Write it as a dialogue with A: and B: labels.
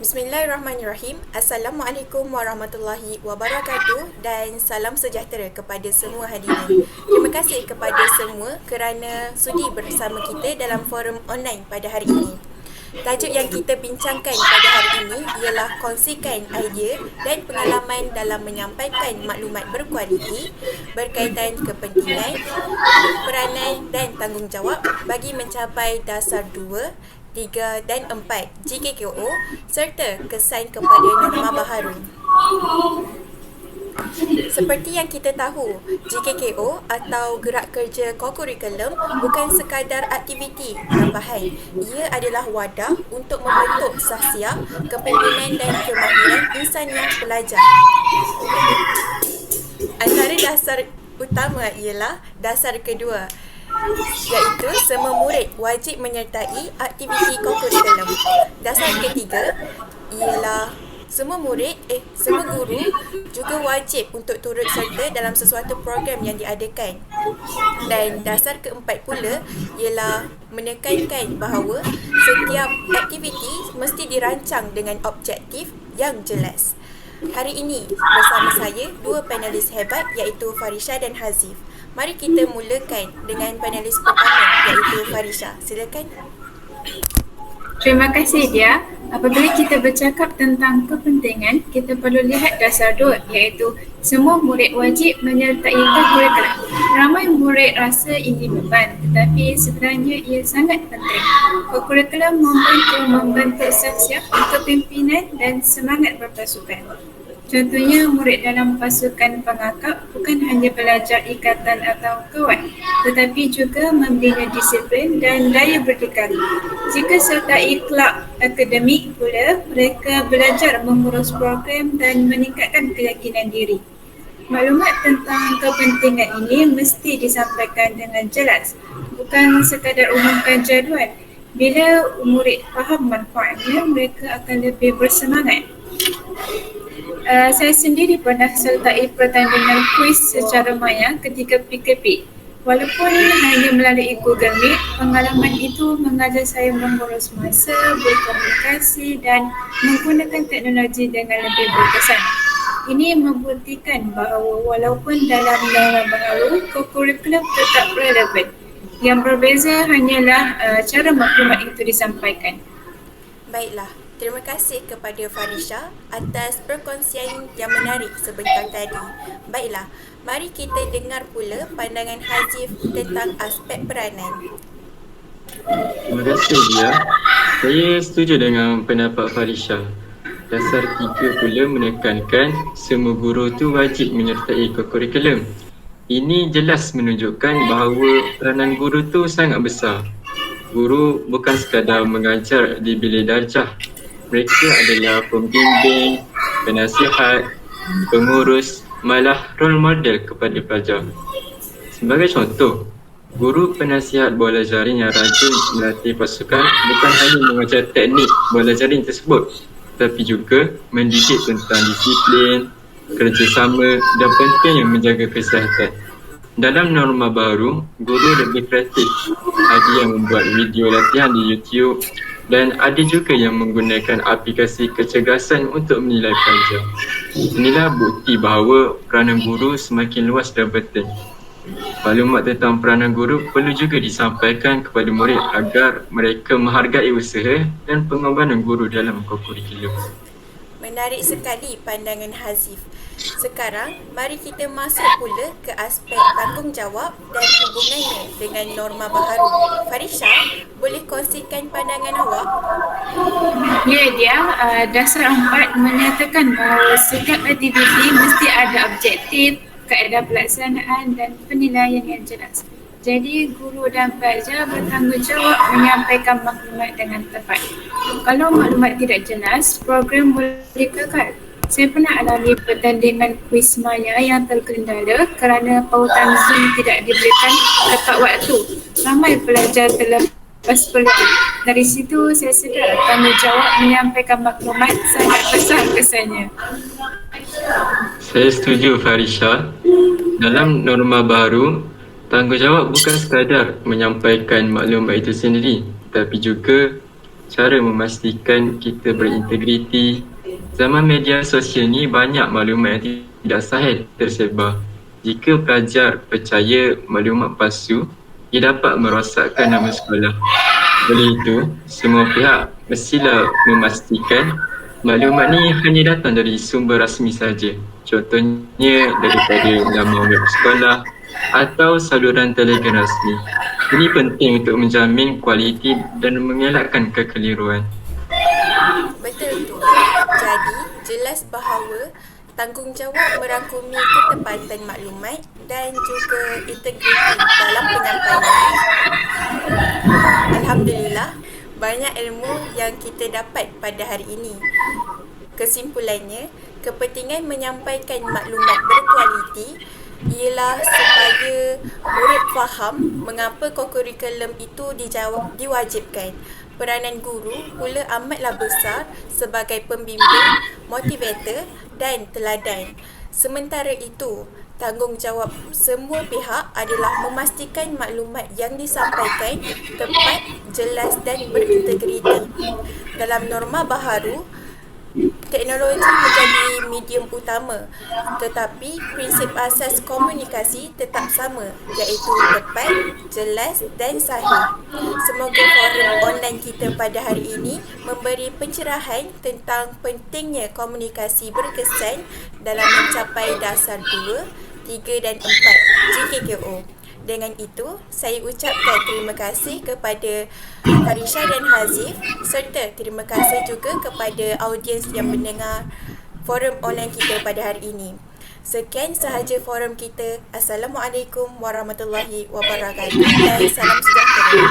A: Bismillahirrahmanirrahim. Assalamualaikum warahmatullahi wabarakatuh dan salam sejahtera kepada semua hadirin. Terima kasih kepada semua kerana sudi bersama kita dalam forum online pada hari ini. Tajuk yang kita bincangkan pada hari ini ialah kongsikan idea dan pengalaman dalam menyampaikan maklumat berkualiti berkaitan kepentingan, peranan dan tanggungjawab bagi mencapai dasar 2, 3 dan 4 GKKO serta kesan kepada norma baharu. Seperti yang kita tahu, GKKO atau Gerak Kerja Kokurikulum bukan sekadar aktiviti tambahan. Ia adalah wadah untuk membentuk sahsiah, kepimpinan dan kemahiran insaniah pelajar. Antara dasar utama ialah dasar kedua, iaitu semua murid wajib menyertai aktiviti kokurikulum. Dasar ketiga ialah semua guru juga wajib untuk turut serta dalam sesuatu program yang diadakan. Dan dasar keempat pula ialah menekankan bahawa setiap aktiviti mesti dirancang dengan objektif yang jelas. Hari ini bersama saya dua panelis hebat iaitu Farisha dan Hazif. Mari kita mulakan dengan panelis pertama iaitu Farisha. Silakan.
B: Terima kasih Dia. Apabila kita bercakap tentang kepentingan, kita perlu lihat dasar 2 iaitu semua murid wajib menyertai kurikulum. Ramai murid rasa ini beban, tetapi sebenarnya ia sangat penting. Kurikulum membentuk sahsiah, kepimpinan dan semangat berpasukan. Contohnya, murid dalam pasukan pengakap bukan hanya belajar ikatan atau kawan, tetapi juga membina disiplin dan daya berdikari. Jika sertai kelab akademik pula, mereka belajar mengurus program dan meningkatkan keyakinan diri. Maklumat tentang kepentingan ini mesti disampaikan dengan jelas, bukan sekadar umumkan jadual. Bila murid faham manfaatnya, mereka akan lebih bersemangat. Saya sendiri pernah sertai pertandingan kuis secara maya ketika PKP. Walaupun hanya melalui Google Meet, pengalaman itu mengajar saya mengurus masa, berkomunikasi dan menggunakan teknologi dengan lebih berkesan. Ini membuktikan bahawa walaupun dalam norma baru, kurikulum tetap relevan. Yang berbeza hanyalah cara maklumat itu disampaikan.
A: Baiklah. Terima kasih kepada Farisha atas perkongsian yang menarik sebentar tadi. Baiklah, mari kita dengar pula pandangan Hazif tentang aspek peranan.
C: Terima kasih Dia. Saya setuju dengan pendapat Farisha. Dasar 3 pula menekankan semua guru tu wajib menyertai kurikulum. Ini jelas menunjukkan bahawa peranan guru tu sangat besar. Guru bukan sekadar mengajar di bilik darjah. Mereka adalah pembimbing, penasihat, pengurus, malah role model kepada pelajar. Sebagai contoh, guru penasihat bola jaring yang rajin melatih pasukan bukan hanya mengajar teknik bola jaring tersebut, tapi juga mendidik tentang disiplin, kerjasama dan pentingnya menjaga kesihatan. Dalam norma baru, guru lebih kreatif. Ada yang membuat video latihan di YouTube dan ada juga yang menggunakan aplikasi kecergasan untuk menilai pelajar. Inilah bukti bahawa peranan guru semakin luas dan penting. Maklumat tentang peranan guru perlu juga disampaikan kepada murid agar mereka menghargai usaha dan pengorbanan guru dalam kurikulum.
A: Menarik sekali pandangan Hazif. Sekarang, mari kita masuk pula ke aspek tanggungjawab dan hubungannya dengan norma baharu. Farisha, boleh kongsikan pandangan awak?
B: Ya Dia, dasar 4 menyatakan bahawa setiap aktiviti mesti ada objektif, kaedah pelaksanaan dan penilaian yang jelas. Jadi, guru dan pelajar bertanggungjawab menyampaikan maklumat dengan tepat. Kalau maklumat tidak jelas, program boleh gagal. Saya pernah alami pertandingan kuis maya yang terkendala kerana pautan Zoom tidak diberikan tepat waktu. Ramai pelajar terlepas peluang. Dari situ saya sedar tanggungjawab menyampaikan maklumat sangat besar kesannya.
C: Saya setuju Farisha. Dalam norma baru, tanggungjawab bukan sekadar menyampaikan maklumat itu sendiri, tapi juga cara memastikan kita berintegriti. Zaman media sosial ni banyak maklumat yang tidak sahih tersebar. Jika pelajar percaya maklumat palsu, ia dapat merosakkan nama sekolah. Oleh itu, semua pihak mestilah memastikan maklumat ni hanya datang dari sumber rasmi saja. Contohnya daripada laman web sekolah atau saluran Telegram rasmi. Ini penting untuk menjamin kualiti dan mengelakkan kekeliruan.
A: Betul tu. Jadi, jelas bahawa tanggungjawab merangkumi ketepatan maklumat dan juga integriti dalam penyampaian. Alhamdulillah, banyak ilmu yang kita dapat pada hari ini. Kesimpulannya, kepentingan menyampaikan maklumat berkualiti ialah supaya murid faham mengapa kokurikulum itu diwajibkan. Peranan guru pula amatlah besar sebagai pembimbing, motivator dan teladan. Sementara itu, tanggungjawab semua pihak adalah memastikan maklumat yang disampaikan tepat, jelas dan berintegriti. Dalam norma baharu, teknologi menjadi medium utama, tetapi prinsip asas komunikasi tetap sama, iaitu tepat, jelas dan sahih. Semoga forum online kita pada hari ini memberi pencerahan tentang pentingnya komunikasi berkesan dalam mencapai dasar 2, 3 dan 4 GKKO. Dengan itu, saya ucapkan terima kasih kepada Farisha dan Hazif serta terima kasih juga kepada audiens yang mendengar forum online kita pada hari ini. Sekian sahaja forum kita. Assalamualaikum warahmatullahi wabarakatuh dan salam sejahtera.